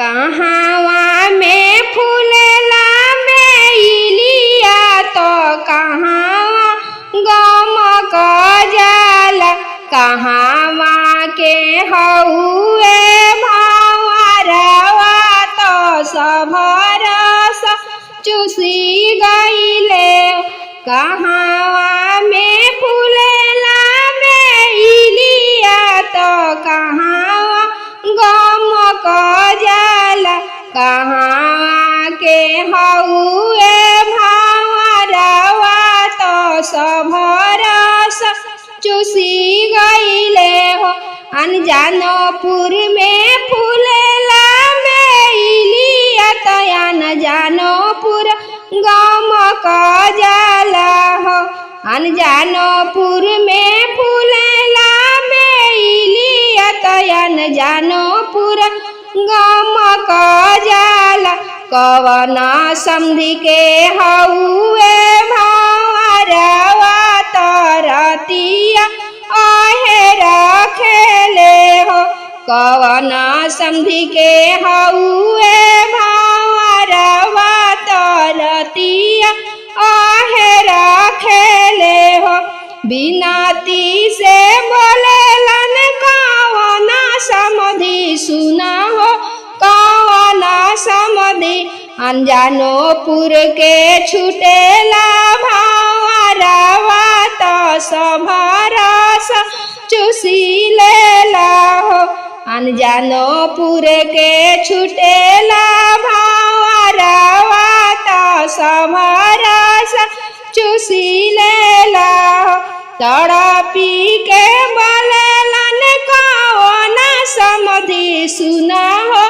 कहावा में फूलेला बेलिया तो कहावा गमक जाला। कहावा के हउए भंवरवा तो सब रस चूसी गइले। कहावा में फूलेला बेलिया तो कहावा गमक जाला। कहावा के हउए भंवरवा तो सब रस चूसी गइले हो। अनजानपुर में फूलेला बेलिया तो अनजानपुर गमक जाला हो। अनजानपुर में फूलेला बेलिया तो अनजानपुर गमक जाला। कवन समधि के हउए भंवरवा तो रतिया आहे रखेले हो। कवन समधि के हउए भंवरवा तो रतिया आहे रखेले हो। बिनती से बोलेलन कवन समधि सुना हो। कवन समधि अनजानपुर के छुटेला भंवरवा तो सब रस चूसी लेला हो। अनजानपुर के छुटेला भंवरवा तो सब रस चूसी लेला हो। तड़पी के बोलेलन कवन समधि सुना हो।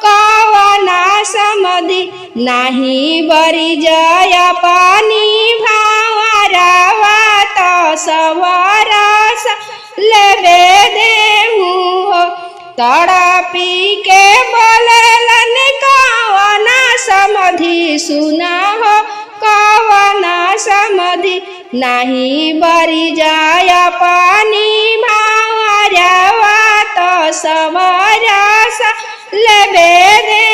कवन समधि नाही बरी जय पानी भंवरवा तो सब रस लेबे देहू हो। तड़पी के बोलेलन कवन समधि सुना हो। कवन समधि नाही बरी जय पानी भंवरवा तो सब रस लेबे दे।